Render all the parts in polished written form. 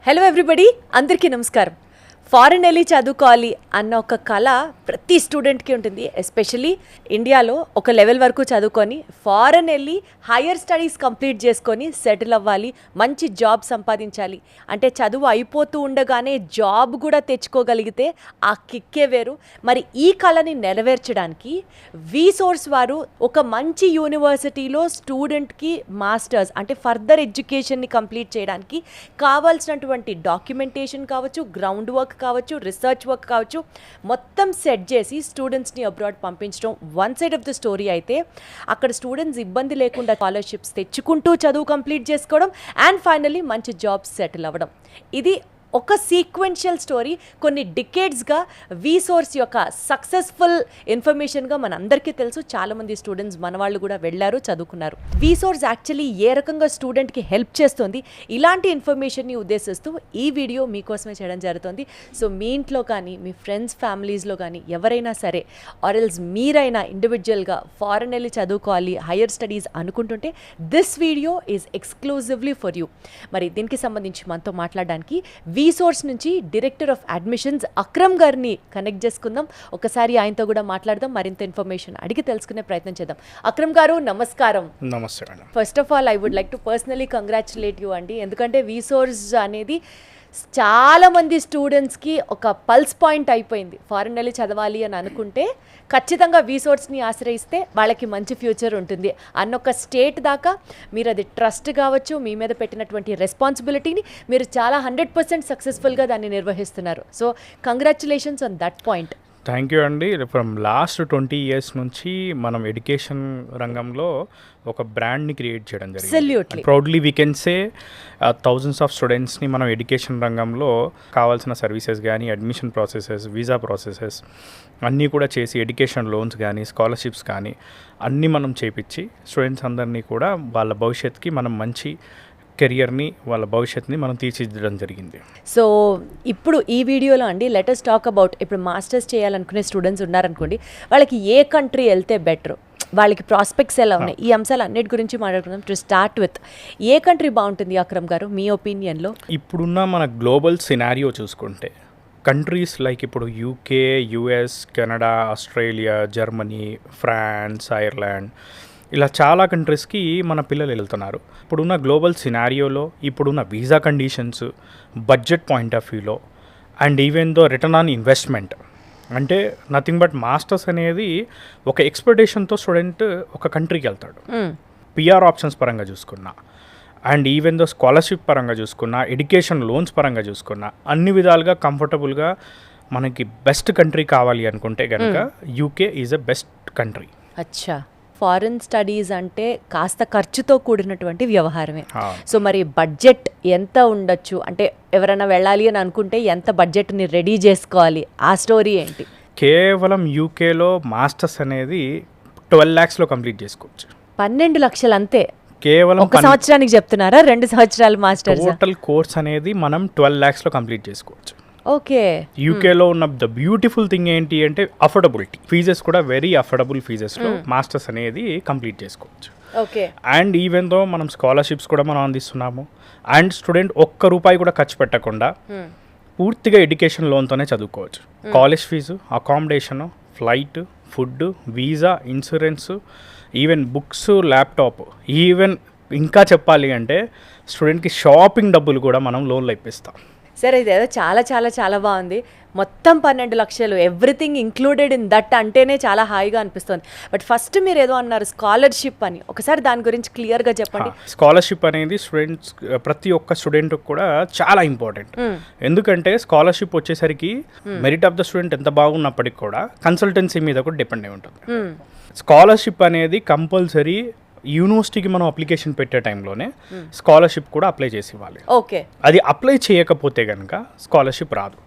Hello everybody, అందరికీ నమస్కారం. Foreign వెళ్ళి చదువుకోవాలి అన్న ఒక కళ ప్రతి స్టూడెంట్కి ఉంటుంది. ఎస్పెషలీ ఇండియాలో ఒక లెవెల్ వరకు చదువుకొని ఫారెన్ వెళ్ళి హయ్యర్ స్టడీస్ కంప్లీట్ చేసుకొని సెటిల్ అవ్వాలి, మంచి జాబ్ సంపాదించాలి అంటే చదువు అయిపోతూ ఉండగానే జాబ్ కూడా తెచ్చుకోగలిగితే ఆ కిక్కే వేరు. మరి ఈ కళని నెరవేర్చడానికి వీసోర్స్ వారు ఒక మంచి యూనివర్సిటీలో స్టూడెంట్కి మాస్టర్స్ అంటే ఫర్దర్ ఎడ్యుకేషన్ని కంప్లీట్ చేయడానికి కావాల్సినటువంటి డాక్యుమెంటేషన్ కావచ్చు, గ్రౌండ్ వర్క్ కావచ్చు, రీసెర్చ్ వర్క్ కావచ్చు, మొత్తం సెట్ చేసి స్టూడెంట్స్ని అబ్రాడ్ పంపించడం one side of the story అయితే, అక్కడ స్టూడెంట్స్ ఇబ్బంది లేకుండా స్కాలర్షిప్స్ తెచ్చుకుంటూ చదువు కంప్లీట్ చేసుకోవడం అండ్ ఫైనల్లీ మంచి జాబ్స్ సెటిల్ అవ్వడం. ఇది ఒక సీక్వెన్షియల్ స్టోరీ. కొన్ని డికేడ్స్గా వీసోర్స్ యొక్క సక్సెస్ఫుల్ ఇన్ఫర్మేషన్గా మనందరికీ తెలుసు. చాలామంది స్టూడెంట్స్ మన వాళ్ళు కూడా వెళ్ళారు, చదువుకున్నారు. వీసోర్స్ యాక్చువల్లీ ఏ రకంగా స్టూడెంట్కి హెల్ప్ చేస్తుంది, ఇలాంటి ఇన్ఫర్మేషన్ని ఉద్దేశిస్తూ ఈ వీడియో మీకోసమే చేయడం జరుగుతుంది. సో మీ ఇంట్లో కానీ, మీ ఫ్రెండ్స్ ఫ్యామిలీస్లో కానీ ఎవరైనా సరే, ఆర్ఎల్స్ మీరైనా ఇండివిజువల్గా ఫారెన్ వెళ్ళి చదువుకోవాలి, హయ్యర్ స్టడీస్ అనుకుంటుంటే this video is exclusively for you. మరి దీనికి సంబంధించి మనతో మాట్లాడడానికి వీసోర్స్ నుంచి డైరెక్టర్ ఆఫ్ అడ్మిషన్స్ అక్రమ్ గారిని కనెక్ట్ చేసుకుందాం. ఒకసారి ఆయనతో కూడా మాట్లాడదాం, మరింత ఇన్ఫర్మేషన్ అడిగి తెలుసుకునే ప్రయత్నం చేద్దాం. అక్రమ్ గారు నమస్కారం. నమస్తే madam. First of all I would like to personally congratulate you అండి. ఎందుకంటే వీసోర్స్ అనేది చాలామంది స్టూడెంట్స్కి ఒక పల్స్ పాయింట్ అయిపోయింది. ఫారెన్ వెళ్ళి చదవాలి అని అనుకుంటే ఖచ్చితంగా వీసోర్స్ని ఆశ్రయిస్తే వాళ్ళకి మంచి ఫ్యూచర్ ఉంటుంది అన్నొక స్టేట్ దాకా మీరు అది ట్రస్ట్ కావచ్చు, మీ మీద పెట్టినటువంటి రెస్పాన్సిబిలిటీని మీరు చాలా 100% సక్సెస్ఫుల్గా దాన్ని నిర్వహిస్తున్నారు. So congratulations on that point. Thank you అండి. ఫ్రమ్ లాస్ట్ 20 years నుంచి మనం ఎడ్యుకేషన్ రంగంలో ఒక బ్రాండ్ని క్రియేట్ చేయడం జరిగింది. Proudly we can say thousands of స్టూడెంట్స్ని మనం ఎడ్యుకేషన్ రంగంలో కావాల్సిన సర్వీసెస్ కానీ, అడ్మిషన్ ప్రాసెసెస్, వీసా ప్రాసెసెస్ అన్నీ కూడా చేసి, ఎడ్యుకేషన్ లోన్స్ కానీ, స్కాలర్షిప్స్ కానీ అన్నీ మనం చేపించి స్టూడెంట్స్ అందరినీ కూడా వాళ్ళ భవిష్యత్తుకి మనం మంచి కెరియర్ని, వాళ్ళ భవిష్యత్తుని మనం తీర్చిదిద్దడం జరిగింది. సో ఇప్పుడు ఈ వీడియోలో అండి లెట్ us టాక్ అబౌట్, ఇప్పుడు మాస్టర్స్ చేయాలనుకునే స్టూడెంట్స్ ఉన్నారనుకోండి, వాళ్ళకి ఏ కంట్రీ వెళ్తే బెటర్, వాళ్ళకి ప్రాస్పెక్ట్స్ ఎలా ఉన్నాయి, ఈ అంశాలు అన్నిటి గురించి మాట్లాడుకుందాం. టు స్టార్ట్ విత్, ఏ కంట్రీ బాగుంటుంది అక్రమ్ గారు మీ ఒపీనియన్లో? ఇప్పుడున్న మన గ్లోబల్ సినారియో చూసుకుంటే కంట్రీస్ లైక్ ఇప్పుడు UK, US, Canada, Australia, Germany, France, Ireland, ఇలా చాలా కంట్రీస్కి మన పిల్లలు వెళ్తున్నారు. ఇప్పుడున్న గ్లోబల్ సినారియోలో, ఇప్పుడున్న visa conditions, budget point of వ్యూలో and even though return on investment, అంటే నథింగ్ బట్ మాస్టర్స్ అనేది ఒక ఎక్స్పెక్టేషన్తో స్టూడెంట్ ఒక కంట్రీకి వెళ్తాడు. పిఆర్ ఆప్షన్స్ పరంగా చూసుకున్నా అండ్ ఈవెన్ దో స్కాలర్షిప్ పరంగా చూసుకున్నా, ఎడ్యుకేషన్ లోన్స్ పరంగా చూసుకున్నా, అన్ని విధాలుగా కంఫర్టబుల్గా మనకి బెస్ట్ కంట్రీ కావాలి అనుకుంటే కనుక UK is a best country. అచ్చా, ఫారెన్ స్టడీస్ అంటే కాస్త ఖర్చుతో కూడినటువంటి వ్యవహారమే. సో మరి బడ్జెట్ ఎంత ఉండొచ్చు, అంటే ఎవరైనా వెళ్ళాలి అని అనుకుంటే ఎంత బడ్జెట్ని రెడీ చేసుకోవాలి, ఆ స్టోరీ ఏంటి? కేవలం యూకేలో మాస్టర్స్ అనేది 12 lakhsలో కంప్లీట్ చేసుకోవచ్చు. 12 లక్షలు అంతే కేవలం ఒక సంవత్సరానికి చెప్తున్నారా? 2 సంవత్సరాలు మాస్టర్స్? టోటల్ కోర్స్ అనేది మనం 12 lakhsలో కంప్లీట్ చేసుకోవచ్చు. ఓకే. యూకేలో ఉన్న ద బ్యూటిఫుల్ థింగ్ ఏంటి అంటే అఫోర్డబిలిటీ. ఫీజెస్ కూడా వెరీ అఫోర్డబుల్ ఫీజెస్లో మాస్టర్స్ అనేది కంప్లీట్ చేసుకోవచ్చు. ఓకే. అండ్ ఈవెన్ దో మనం స్కాలర్షిప్స్ కూడా మనం అందిస్తున్నాము. అండ్ స్టూడెంట్ ₹1 కూడా ఖర్చు పెట్టకుండా పూర్తిగా ఎడ్యుకేషన్ లోన్తోనే చదువుకోవచ్చు. College fee, accommodation, flight, food, visa, insurance, even books, laptop, even ఇంకా చెప్పాలి అంటే స్టూడెంట్కి షాపింగ్ డబ్బులు కూడా మనం లోన్లో ఇప్పిస్తాం. సరే, ఇదేదో చాలా చాలా చాలా బాగుంది. మొత్తం 12 లక్షలు, ఎవ్రీథింగ్ ఇంక్లూడెడ్ ఇన్ దట్ అంటేనే చాలా హాయిగా అనిపిస్తుంది. బట్ ఫస్ట్ మీరు ఏదో అన్నారు స్కాలర్షిప్ అని, ఒకసారి దాని గురించి క్లియర్గా చెప్పండి. స్కాలర్షిప్ అనేది స్టూడెంట్స్, ప్రతి ఒక్క స్టూడెంట్ కూడా చాలా ఇంపార్టెంట్. ఎందుకంటే స్కాలర్షిప్ వచ్చేసరికి మెరిట్ ఆఫ్ ద స్టూడెంట్ ఎంత బాగున్నప్పటికీ కూడా కన్సల్టెన్సీ మీద కూడా డిపెండ్ అయి ఉంటుంది. స్కాలర్షిప్ అనేది కంపల్సరీ యూనివర్సిటీకి మనం అప్లికేషన్ పెట్టే టైంలోనే స్కాలర్షిప్ కూడా అప్లై చేసి ఇవ్వాలి. ఓకే. అది అప్లై చేయకపోతే కనుక స్కాలర్షిప్ రాదు.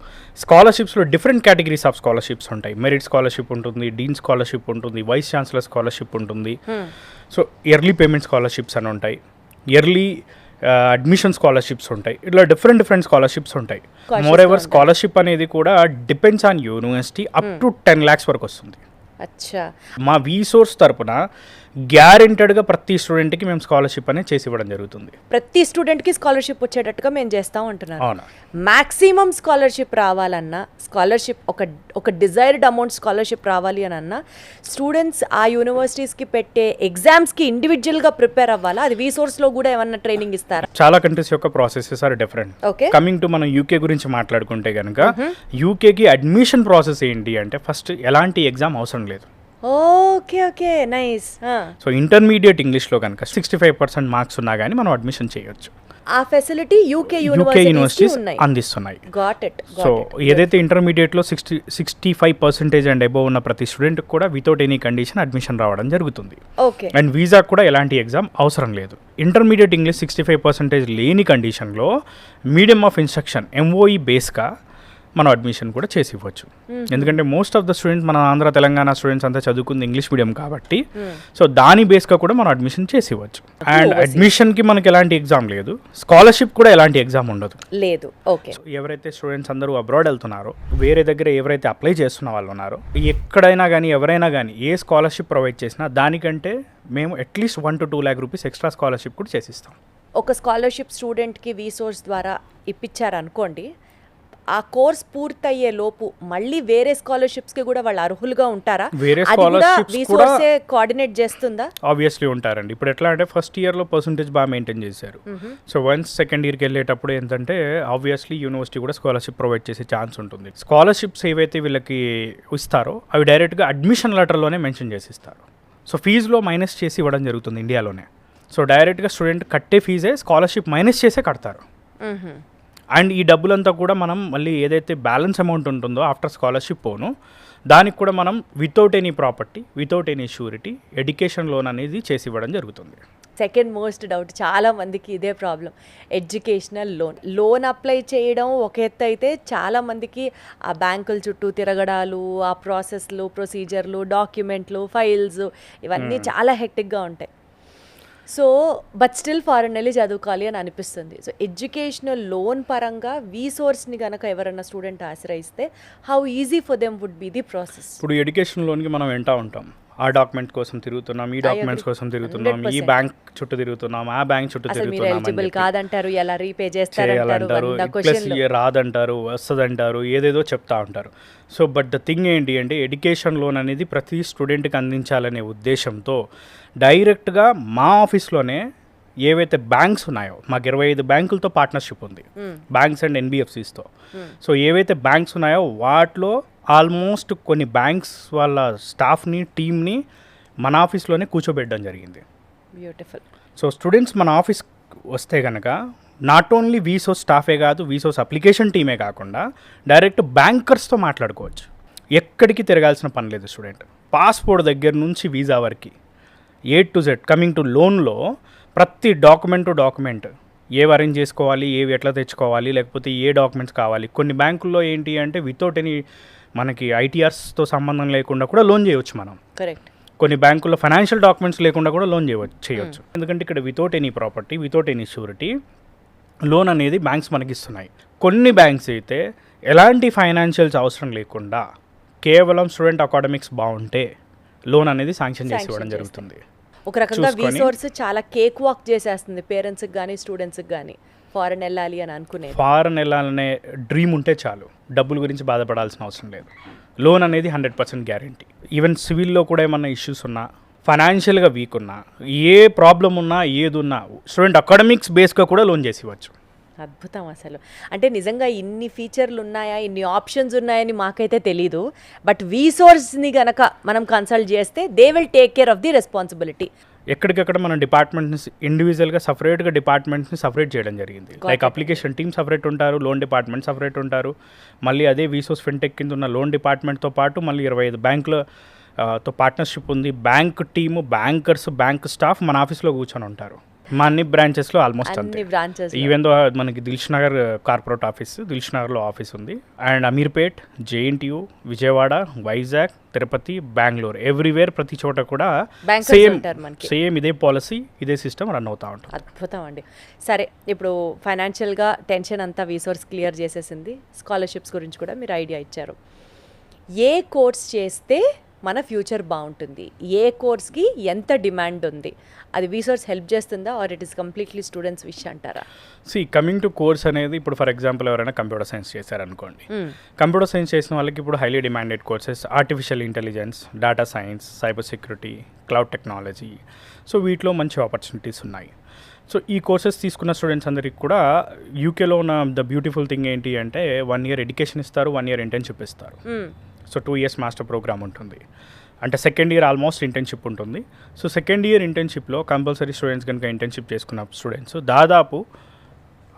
స్కాలర్షిప్స్లో డిఫరెంట్ కేటగిరీస్ ఆఫ్ స్కాలర్షిప్స్ ఉంటాయి. మెరిట్ స్కాలర్షిప్ ఉంటుంది, డీన్ స్కాలర్షిప్ ఉంటుంది, వైస్ ఛాన్సలర్ స్కాలర్షిప్ ఉంటుంది. సో ఇయర్లీ పేమెంట్ స్కాలర్షిప్స్ అని ఉంటాయి, ఇయర్లీ అడ్మిషన్ స్కాలర్షిప్స్ ఉంటాయి. ఇట్లా డిఫరెంట్ స్కాలర్షిప్స్ ఉంటాయి. మోర్ ఎవర్ స్కాలర్షిప్ అనేది కూడా depends on university. Up to 10 lakhs వరకు వస్తుంది. అచ్చా. మా వీసోర్స్ తరపున గ్యారెంటెడ్గా ప్రతి స్టూడెంట్కి మేము స్కాలర్షిప్ అనేది చేసి ఇవ్వడం జరుగుతుంది. ప్రతి స్టూడెంట్కి స్కాలర్షిప్ వచ్చేటట్టుగా మేము చేస్తాం అంటున్నాను. అవునా? మ్యాక్సిమం స్కాలర్షిప్ రావాలన్నా, స్కాలర్షిప్ ఒక డిజైర్డ్ అమౌంట్ స్కాలర్షిప్ రావాలి అని అన్నా స్టూడెంట్స్ ఆ యూనివర్సిటీస్కి పెట్టే ఎగ్జామ్స్కి ఇండివిజువల్గా ప్రిపేర్ అవ్వాలా? అది వీసోర్స్లో కూడా ఏమన్నా ట్రైనింగ్ ఇస్తారా? చాలా కంట్రీస్ యొక్క processes are different. Okay, coming to మనం యూకే గురించి మాట్లాడుకుంటే కనుక యూకేకి అడ్మిషన్ ప్రాసెస్ ఏంటి అంటే ఫస్ట్ ఎలాంటి ఎగ్జామ్ అవసరం లేదు. Okay okay, nice. So intermediate ఇంగ్లీష్లో కనుక 65% మార్క్స్ ఉన్నా కానీ మనం అడ్మిషన్ చేయొచ్చు. ఆ ఫెసిలిటీ యూకే యూనివర్సిటీస్ యూనివర్సిటీస్ అందిస్తున్నాయి. Got it. సో ఏదైతే ఇంటర్మీడియట్లో 65% అండ్ అబోవ్ ఉన్న ప్రతి స్టూడెంట్ కూడా వితౌట్ ఎనీ కండిషన్ అడ్మిషన్ రావడం జరుగుతుంది. ఓకే, అండ్ వీసా కూడా ఎలాంటి ఎగ్జామ్ అవసరం లేదు. ఇంటర్మీడియట్ ఇంగ్లీష్ 65% లేని కండిషన్లో మీడియం ఆఫ్ ఇన్స్ట్రక్షన్ MOE బేస్గా మనం అడ్మిషన్ కూడా చేసి ఇవ్వచ్చు. ఎందుకంటే మోస్ట్ ఆఫ్ ద స్టూడెంట్స్ మన ఆంధ్ర తెలంగాణ స్టూడెంట్స్ అంతా చదువుకుంది ఇంగ్లీష్ మీడియం కాబట్టి సో దాని బేస్గా కూడా మనం అడ్మిషన్ చేసి ఇవ్వచ్చు. అండ్ అడ్మిషన్కి మనకి ఎలాంటి ఎగ్జామ్ లేదు, స్కాలర్షిప్ కూడా ఎలాంటి ఎగ్జామ్ ఉండదు. లేదు. ఓకే, ఎవరైతే స్టూడెంట్స్ అందరూ అబ్రాడ్ వెళ్తున్నారో, వేరే దగ్గర ఎవరైతే అప్లై చేస్తున్న వాళ్ళు ఉన్నారో, ఎక్కడైనా కానీ ఎవరైనా కానీ ఏ స్కాలర్షిప్ ప్రొవైడ్ చేసినా దానికంటే మేము at least 1 to 2 lakh rupees extra scholarship కూడా చేసిస్తాం. ఒక స్కాలర్షిప్ స్టూడెంట్కి వీసోర్స్ ద్వారా ఇప్పించారనుకోండి, ఆ కోర్స్ పూర్తయ్యే లోపు మళ్ళీ వేరే స్కాలర్షిప్స్కి కూడా వాళ్ళు అర్హులుగా ఉంటారా? వేరే అది కూడా scholarships వీసోర్సే కోఆర్డినేట్ చేస్తుందా? ఆబ్వియస్లీ ఉంటారండి. ఇప్పుడు ఎట్లా అంటే ఫస్ట్ ఇయర్లో పర్సంటేజ్ బాగా మెయింటైన్ చేశారు. సో వన్స్ సెకండ్ ఇయర్కి వెళ్ళేటప్పుడు ఏంటంటే ఆబ్వియస్లీ యూనివర్సిటీ కూడా స్కాలర్షిప్ ప్రొవైడ్ చేసే ఛాన్స్ ఉంటుంది. స్కాలర్షిప్స్ ఏవైతే వీళ్ళకి ఇస్తారో అవి డైరెక్ట్గా అడ్మిషన్ లెటర్లోనే మెన్షన్ చేసి ఇస్తారు. సో ఫీజులో మైనస్ చేసి ఇవ్వడం జరుగుతుంది ఇండియాలోనే. సో డైరెక్ట్గా స్టూడెంట్ కట్టే ఫీజే స్కాలర్షిప్ మైనస్ చేసే కడతారు. అండ్ ఈ డబ్బులంతా కూడా మనం మళ్ళీ ఏదైతే బ్యాలెన్స్ అమౌంట్ ఉంటుందో ఆఫ్టర్ స్కాలర్షిప్ పోను దానికి కూడా మనం without any property, without any surety education loan అనేది చేసి ఇవ్వడం జరుగుతుంది. సెకండ్ మోస్ట్ డౌట్ చాలా మందికి ఇదే ప్రాబ్లం, ఎడ్యుకేషనల్ లోన్ అప్లై చేయడం ఒక ఎత్తు అయితే చాలా మందికి ఆ బ్యాంకుల చుట్టూ తిరగడాలు, ఆ ప్రాసెస్లు, ప్రొసీజర్లు, డాక్యుమెంట్లు, ఫైల్స్ ఇవన్నీ చాలా హెక్టిక్గా ఉంటాయి. సో బట్ స్టిల్ ఫారెన్ వెళ్ళి చదువుకోవాలి అని అనిపిస్తుంది. సో ఎడ్యుకేషనల్ లోన్ పరంగా వీసోర్స్ని కనుక ఎవరైనా స్టూడెంట్ ఆశ్రయిస్తే how easy for them would be the process? ఇప్పుడు ఎడ్యుకేషన్ లోన్కి మనం వింటూ ఉంటాం, ఆ డాక్యుమెంట్ కోసం తిరుగుతున్నాం, ఈ డాక్యుమెంట్స్ కోసం తిరుగుతున్నాం, ఈ బ్యాంక్ చుట్టూ తిరుగుతున్నాం, ఆ బ్యాంక్ చుట్టూ తిరుగుతున్నాం, కాదంటారు, ఎలా రీపే చేస్తారంటారు, ప్లస్ రాదంటారు, వస్తుందంటారు, ఏదేదో చెప్తా ఉంటారు. సో బట్ ద థింగ్ ఏంటి అంటే ఎడ్యుకేషన్ లోన్ అనేది ప్రతి స్టూడెంట్కి అందించాలనే ఉద్దేశంతో డైరెక్ట్గా మా ఆఫీస్లోనే ఏవైతే బ్యాంక్స్ ఉన్నాయో, మాకు 25 బ్యాంకులతో పార్ట్నర్షిప్ ఉంది, బ్యాంక్స్ అండ్ NBFCస్తో. సో ఏవైతే బ్యాంక్స్ ఉన్నాయో వాటిలో ఆల్మోస్ట్ కొన్ని బ్యాంక్స్ వాళ్ళ స్టాఫ్ని, టీమ్ని మన ఆఫీస్లోనే కూర్చోబెట్టడం జరిగింది. బ్యూటిఫుల్. సో స్టూడెంట్స్ మన ఆఫీస్ వస్తే కనుక నాట్ ఓన్లీ వీసోస్ స్టాఫే కాదు, వీసోస్ అప్లికేషన్ టీమే కాకుండా డైరెక్ట్ బ్యాంకర్స్తో మాట్లాడుకోవచ్చు. ఎక్కడికి తిరగాల్సిన పని లేదు. స్టూడెంట్ పాస్పోర్ట్ దగ్గర నుంచి వీసా వరకు A to Z coming to లోన్లో ప్రతి డాక్యుమెంట్ ఏవి అరేంజ్ చేసుకోవాలి, ఏవి ఎట్లా తెచ్చుకోవాలి, లేకపోతే ఏ డాక్యుమెంట్స్ కావాలి. కొన్ని బ్యాంకుల్లో ఏంటి అంటే వితౌట్ ఎనీ మనకి ITRస్తో సంబంధం లేకుండా కూడా లోన్ చేయవచ్చు మనం. కరెక్ట్. కొన్ని బ్యాంకుల్లో ఫైనాన్షియల్ డాక్యుమెంట్స్ లేకుండా కూడా లోన్ చేయవచ్చు. ఎందుకంటే ఇక్కడ without any property, without any surety loan అనేది బ్యాంక్స్ మనకి ఇస్తున్నాయి. కొన్ని బ్యాంక్స్ అయితే ఎలాంటి ఫైనాన్షియల్స్ అవసరం లేకుండా కేవలం స్టూడెంట్ అకాడమిక్స్ బాగుంటే లోన్ అనేది శాంక్షన్ చేసి ఇవ్వడం జరుగుతుంది. ఒక రకంగా వీసోర్స్ చాలా కేక్ వాక్ చేసేస్తుంది పేరెంట్స్కి కానీ స్టూడెంట్స్కి కానీ. ఫారెన్ వెళ్ళాలి అని అనుకునే, ఫారెన్ వెళ్ళాలనే డ్రీమ్ ఉంటే చాలు, డబ్బుల గురించి బాధపడాల్సిన అవసరం లేదు. లోన్ అనేది 100% గ్యారంటీ. ఈవెన్ సివిల్లో కూడా ఏమన్నా ఇష్యూస్ ఉన్నా, ఫైనాన్షియల్గా వీక్ ఉన్నా, ఏ ప్రాబ్లం ఉన్నా, ఏది ఉన్నా స్టూడెంట్ అకాడమిక్స్ బేస్గా కూడా లోన్ చేసి ఇవ్వచ్చు. అద్భుతం అసలు. అంటే నిజంగా ఇన్ని ఫీచర్లు ఉన్నాయా, ఇన్ని ఆప్షన్స్ ఉన్నాయని మాకైతే తెలీదు. బట్ వీసోర్స్ని గనక మనం కన్సల్ట్ చేస్తే they will take care of the responsibility. ఎక్కడికక్కడ మన డిపార్ట్మెంట్ని ఇండివిజువల్గా సపరేట్గా డిపార్ట్మెంట్స్ని సపరేట్ చేయడం జరిగింది. లైక్ అప్లికేషన్ టీమ్ సపరేట్ ఉంటారు, లోన్ డిపార్ట్మెంట్ సపరేట్ ఉంటారు. మళ్ళీ అదే వీసోస్ ఫిన్టెక్ కింద ఉన్న లోన్ డిపార్ట్మెంట్తో పాటు మళ్ళీ 25 బ్యాంకులతో పార్ట్నర్షిప్ ఉంది. Bank team, bankers, bank staff మన ఆఫీస్లో కూర్చొని ఉంటారు. మా అన్ని బ్రాంచెస్లో ఆల్మోస్ట్ అంతే. ఈవెన్ దో మనకి దిల్షుఖ్నగర్ కార్పొరేట్ ఆఫీస్, దిల్షుఖ్నగర్లో ఆఫీస్ ఉంది. And Ameerpet, JNTU, Vijayawada, Vizag, Tirupati, Bengaluru, everywhere ప్రతి చోట కూడా సేమ్ ఇదే పాలసీ, ఇదే సిస్టమ్ రన్ అవుతూ ఉంటుంది. అద్భుతం అండి. సరే, ఇప్పుడు ఫైనాన్షియల్గా టెన్షన్ అంతా వీసోర్స్ క్లియర్ చేసేసింది. స్కాలర్షిప్స్ గురించి కూడా మీరు ఐడియా ఇచ్చారు. ఏ కోర్స్ చేస్తే మన ఫ్యూచర్ బాగుంటుంది, ఏ కోర్స్కి ఎంత డిమాండ్ ఉంది, అది వీసోర్స్ హెల్ప్ చేస్తుందా or it is completely students wish అంటారా? కమింగ్ టు కోర్స్ అనేది ఇప్పుడు ఫర్ ఎగ్జాంపుల్ ఎవరైనా కంప్యూటర్ సైన్స్ చేశారనుకోండి, కంప్యూటర్ సైన్స్ చేసిన వాళ్ళకి ఇప్పుడు highly demanded courses artificial intelligence, data science, cyber security, cloud technology. So వీటిలో మంచి ఆపర్చునిటీస్ ఉన్నాయి. సో ఈ కోర్సెస్ తీసుకున్న స్టూడెంట్స్ అందరికి కూడా యూకేలో ఉన్న ద బ్యూటిఫుల్ థింగ్ ఏంటి అంటే 1 year ఎడ్యుకేషన్ ఇస్తారు, 1 year ఇంటర్న్షిప్ ఇస్తారు. సో 2 years మాస్టర్ ప్రోగ్రామ్ ఉంటుంది. అంటే సెకండ్ ఇయర్ ఆల్మోస్ట్ ఇంటర్న్షిప్ ఉంటుంది. సో సెకండ్ ఇయర్ ఇంటర్న్షిప్లో కంపల్సరీ స్టూడెంట్స్ కనుక ఇంటర్న్షిప్ చేసుకున్న స్టూడెంట్స్ దాదాపు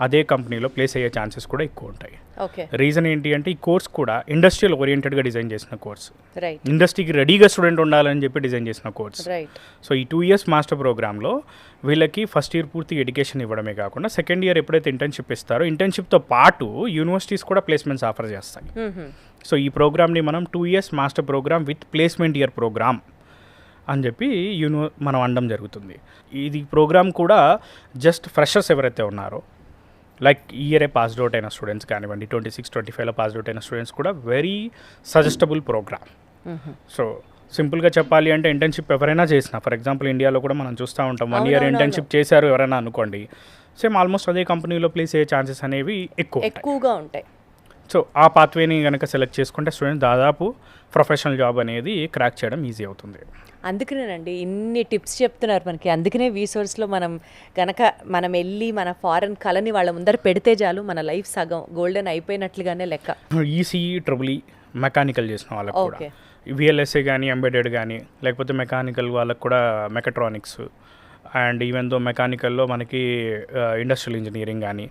అదే కంపెనీలో ప్లేస్ అయ్యే ఛాన్సెస్ కూడా ఎక్కువ ఉంటాయి. ఓకే, రీజన్ ఏంటి అంటే ఈ కోర్స్ కూడా ఇండస్ట్రియల్ ఓరియంటెడ్గా డిజైన్ చేసిన కోర్స్, రైట్ ఇండస్ట్రీకి రెడీగా స్టూడెంట్ ఉండాలని చెప్పి డిజైన్ చేసిన కోర్స్. రైట్. సో ఈ 2 years మాస్టర్ ప్రోగ్రాంలో వీళ్ళకి ఫస్ట్ ఇయర్ పూర్తి ఎడ్యుకేషన్ ఇవ్వడమే కాకుండా సెకండ్ ఇయర్ ఎప్పుడైతే ఇంటర్న్షిప్ ఇస్తారో ఇంటర్న్షిప్తో పాటు యూనివర్సిటీస్ కూడా ప్లేస్మెంట్స్ ఆఫర్ చేస్తాయి. సో ఈ ప్రోగ్రామ్ని మనం 2 years master program with placement year program అని చెప్పి మనం అనడం జరుగుతుంది. ఇది ప్రోగ్రామ్ కూడా జస్ట్ ఫ్రెషర్స్ ఎవరైతే ఉన్నారో, లైక్ ఈ ఇయరే పాస్డ్ అవుట్ అయిన స్టూడెంట్స్ కానివ్వండి, 26-25లో పాస్డ్ అవుట్ అయిన స్టూడెంట్స్ కూడా వెరీ సజెస్టబుల్ ప్రోగ్రామ్. సో సింపుల్గా చెప్పాలి అంటే ఇంటర్న్షిప్ ఎవరైనా చేసిన, ఫర్ ఎగ్జాంపుల్ ఇండియాలో కూడా మనం చూస్తూ ఉంటాం 1 year ఇంటర్న్షిప్ చేశారు ఎవరైనా అనుకోండి, సేమ్ ఆల్మోస్ట్ అదే కంపెనీలో ప్లేస్ అయ్యే ఛాన్సెస్ అనేవి ఎక్కువగా ఉంటాయి. సో ఆ పాత్వేని కనుక సెలెక్ట్ చేసుకుంటే స్టూడెంట్ దాదాపు ప్రొఫెషనల్ జాబ్ అనేది క్రాక్ చేయడం ఈజీ అవుతుంది. అందుకనేనండి ఇన్ని టిప్స్ చెప్తున్నారు మనకి. అందుకనే వీసోర్స్లో మనం వెళ్ళి మన ఫారెన్ కళని వాళ్ళ ముందర పెడితే చాలు, మన లైఫ్ సగం గోల్డెన్ అయిపోయినట్లుగానే లెక్క. ఈసీఈ, ట్రిపుల్ ఈ, మెకానికల్ చేసిన వాళ్ళకి కూడా, విఎల్ఎస్ఏ కానీ, ఎంబెడెడ్ కానీ, లేకపోతే మెకానికల్ వాళ్ళకి కూడా మెకట్రానిక్స్, అండ్ ఈవెన్ దో మెకానికల్లో మనకి ఇండస్ట్రియల్ ఇంజనీరింగ్ కానీ,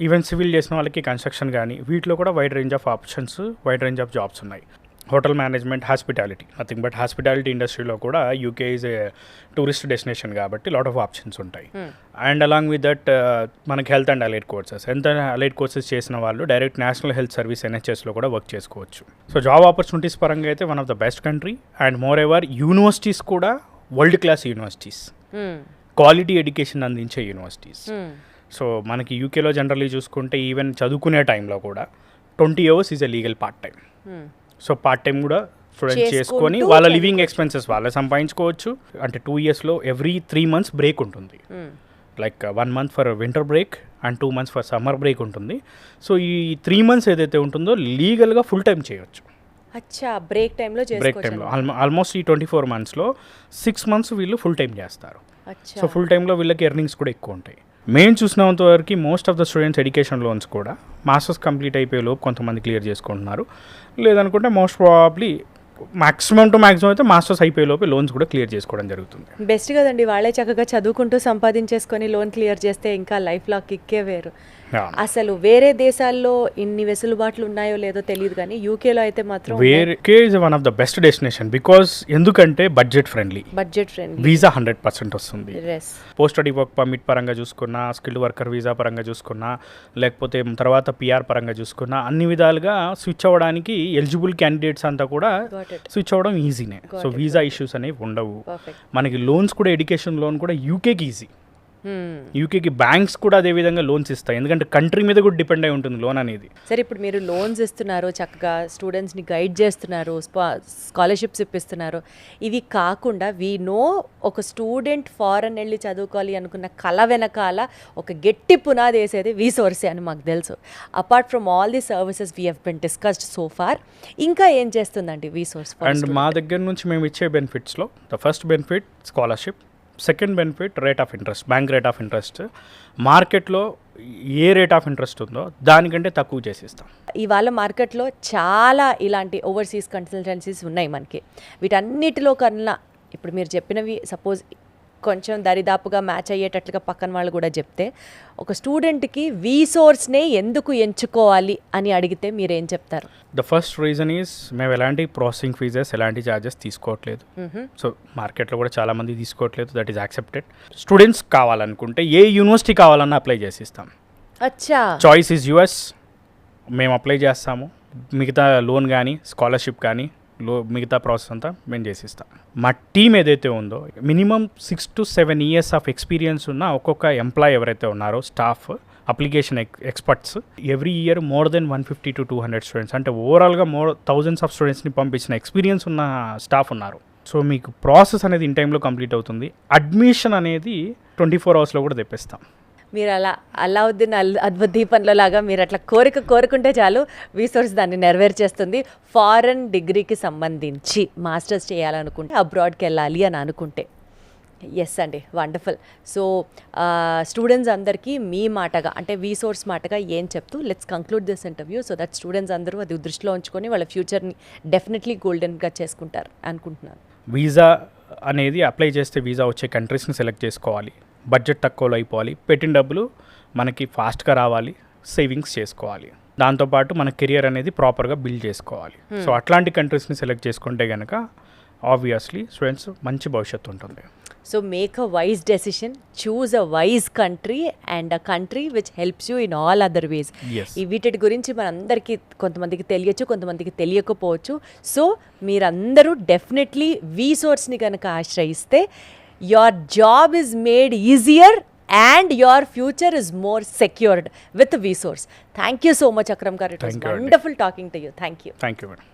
ఈవెన్ సివిల్ చేసిన వాళ్ళకి కన్స్ట్రక్షన్ కానీ, వీటిలో కూడా wide range of options, wide range of jobs ఉన్నాయి. Hotel management, hospitality, nothing but hospitality ఇండస్ట్రీలో కూడా UK is a tourist destination కాబట్టి లాట్ ఆఫ్ ఆప్షన్స్ ఉంటాయి. అండ్ అలాంగ్ విత్ దట్ మనకి health and allied courses, allied courses చేసిన వాళ్ళు direct national health service NHSలో కూడా వర్క్ చేసుకోవచ్చు. సో జాబ్ ఆపర్చునిటీస్ పరంగా అయితే one of the best country. And moreover universities కూడా world class universities, quality education అందించే యూనివర్సిటీస్. సో మనకి యూకేలో జనరల్లీ చూసుకుంటే ఈవెన్ చదువుకునే టైంలో కూడా 20 hours is a legal part time. So part time కూడా స్టూడెంట్స్ చేసుకొని వాళ్ళ లివింగ్ ఎక్స్పెన్సెస్ వాళ్ళే సంపాదించుకోవచ్చు. అంటే 2 yearsలో ఎవ్రీ 3 months బ్రేక్ ఉంటుంది. Like 1 month for winter break and 2 months for summer break ఉంటుంది. సో ఈ 3 months ఏదైతే ఉంటుందో లీగల్గా ఫుల్ టైం చేయొచ్చు. అచ్చా, బ్రేక్ టైంలో ఆల్మోస్ట్ ఈ 24 monthsలో 6 months వీళ్ళు ఫుల్ టైం చేస్తారు. సో ఫుల్ టైంలో వీళ్ళకి ఎర్నింగ్స్ కూడా ఎక్కువ ఉంటాయి. మేము చూసినంత వరకు most of the students education loans కూడా మాస్టర్స్ కంప్లీట్ అయిపోయే లోపు కొంతమంది క్లియర్ చేసుకుంటున్నారు. లేదనుకుంటే most probably maximum to maximum అయితే మాస్టర్స్ అయిపోయే లోపు లోన్స్ కూడా క్లియర్ చేసుకోవడం జరుగుతుంది. బెస్ట్ కదండి, వాళ్ళే చక్కగా చదువుకుంటూ సంపాదించేసుకొని లోన్ క్లియర్ చేస్తే ఇంకా లైఫ్లో కిక్కే వేరు. అసలు వేరే దేశాల్లో ఇన్ని వెసులుబాట్లు ఉన్నాయో లేదో తెలియదు, కానీ యూకేలో అయితే మాత్రం UK is one of the best destination because ఎందుకంటే బడ్జెట్ ఫ్రెండ్లీ, వీసా 100% వస్తుంది. పోస్ట్ స్టడీ వర్క్ పర్మిట్ పరంగా చూసుకున్నా, స్కిల్డ్ వర్కర్ వీసా పరంగా చూసుకున్నా, లేకపోతే తర్వాత PR పరంగా చూసుకున్నా, అన్ని విధాలుగా స్విచ్ అవ్వడానికి ఎలిజిబుల్ క్యాండిడేట్స్ అంతా కూడా స్విచ్ అవ్వడం ఈజీనే. సో వీసా ఇష్యూస్ అనేవి ఉండవు. మనకి లోన్స్ కూడా, ఎడ్యుకేషన్ లోన్ కూడా యూకేకి ఈజీ. యూకేకి బ్యాంక్స్ కూడా అదే విధంగా లోన్స్ ఇస్తాయి, ఎందుకంటే కంట్రీ మీద కూడా డిపెండ్ అయి ఉంటుంది లోన్ అనేది. సరే, ఇప్పుడు మీరు లోన్స్ ఇస్తున్నారు, చక్కగా స్టూడెంట్స్ని గైడ్ చేస్తున్నారు, స్కాలర్షిప్స్ ఇప్పిస్తున్నారు. ఇవి కాకుండా వీ నో ఒక స్టూడెంట్ ఫారెన్ వెళ్ళి చదువుకోవాలి అనుకున్న కళ వెనకాల ఒక గట్టి పునాది వేసేది వీసోర్సే అని మాకు తెలుసు. Apart from all the services we have been discussed so far, ఇంకా ఏం చేస్తుందండి వీసోర్స్? అండ్ మా దగ్గర నుంచి మేము ఇచ్చే బెనిఫిట్స్లో the first benefit scholarship, second benefit rate of interest, bank rate of interest మార్కెట్లో ఏ రేట్ ఆఫ్ ఇంట్రెస్ట్ ఉందో దానికంటే తక్కువ చేసిస్తాం. ఇవాళ మార్కెట్లో చాలా ఇలాంటి ఓవర్సీస్ కన్సల్టెన్సీస్ ఉన్నాయి మనకి. వీటన్నిటిలో కన్నా ఇప్పుడు మీరు చెప్పినవి సపోజ్ కొంచెం దరిదాపుగా మ్యాచ్ అయ్యేటట్లుగా పక్కన వాళ్ళు కూడా చెప్తే, ఒక స్టూడెంట్కి వీసోర్స్నే ఎందుకు ఎంచుకోవాలి అని అడిగితే మీరేం చెప్తారు? ద ఫస్ట్ రీజన్ ఈజ్ మేము ఎలాంటి ప్రాసెసింగ్ ఫీజెస్, ఎలాంటి ఛార్జెస్ తీసుకోవట్లేదు. సో మార్కెట్లో కూడా చాలామంది తీసుకోవట్లేదు, దట్ ఈస్ యాక్సెప్టెడ్. స్టూడెంట్స్ కావాలనుకుంటే ఏ యూనివర్సిటీ కావాలన్నా అప్లై చేసి ఇస్తాం. అచ్చా, చాయిస్ ఈజ్ యువర్స్. మేము అప్లై చేస్తాము, మిగతా లోన్ కానీ స్కాలర్షిప్ కానీ మిగతా ప్రాసెస్ అంతా మేము చేసిస్తాం. మా టీం ఏదైతే ఉందో minimum 6 to 7 years of experience ఉన్న ఒక్కొక్క ఎంప్లాయ్ ఎవరైతే ఉన్నారో staff, application experts. Every year more than 150 to 200 students, అంటే ఓవరాల్గా థౌజండ్స్ ఆఫ్ స్టూడెంట్స్ని పంపించిన ఎక్స్పీరియన్స్ ఉన్న స్టాఫ్ ఉన్నారు. సో మీకు ప్రాసెస్ అనేది ఇన్ టైంలో కంప్లీట్ అవుతుంది. అడ్మిషన్ అనేది 24 అవర్స్లో కూడా తెప్పిస్తాం. మీరు అలా అలావుద్దీన్ అద్భుత దీపంలో లాగా మీరు అట్లా కోరుకుంటే చాలు, వీసోర్స్ దాన్ని నెరవేర్చేస్తుంది. ఫారెన్ డిగ్రీకి సంబంధించి మాస్టర్స్ చేయాలనుకుంటే, అబ్రాడ్కి వెళ్ళాలి అని అనుకుంటే, ఎస్ అండి, వండర్ఫుల్. సో స్టూడెంట్స్ అందరికీ మీ మాటగా, అంటే వీసోర్స్ మాటగా ఏం చెప్తూ let's conclude this interview, so that students అందరూ అది దృష్టిలో ఉంచుకొని వాళ్ళ ఫ్యూచర్ని డెఫినెట్లీ గోల్డెన్గా చేసుకుంటారు అనుకుంటున్నాను. వీసా అనేది అప్లై చేస్తే వీసా వచ్చే కంట్రీస్ని సెలెక్ట్ చేసుకోవాలి. బడ్జెట్ తక్కువలో అయిపోవాలి, పెట్టిన డబ్బులు మనకి ఫాస్ట్గా రావాలి, సేవింగ్స్ చేసుకోవాలి. దాంతోపాటు మన కెరియర్ అనేది ప్రాపర్గా బిల్డ్ చేసుకోవాలి. సో అట్లాంటి కంట్రీస్ని సెలెక్ట్ చేసుకుంటే కనుక ఆబ్వియస్లీ స్టూడెంట్స్ మంచి భవిష్యత్తు ఉంటుంది. So make a wise decision, choose a wise country and a country which helps you in all other ways. ఈ వీటి గురించి మనందరికీ కొంతమందికి తెలియచ్చు, కొంతమందికి తెలియకపోవచ్చు. సో మీరందరూ డెఫినెట్లీ వీసోర్స్ని కనుక ఆశ్రయిస్తే your job is made easier and your future is more secured with VSource. Thank you so much, Akram Garu. It was wonderful talking to you. Thank you. Thank you, madam.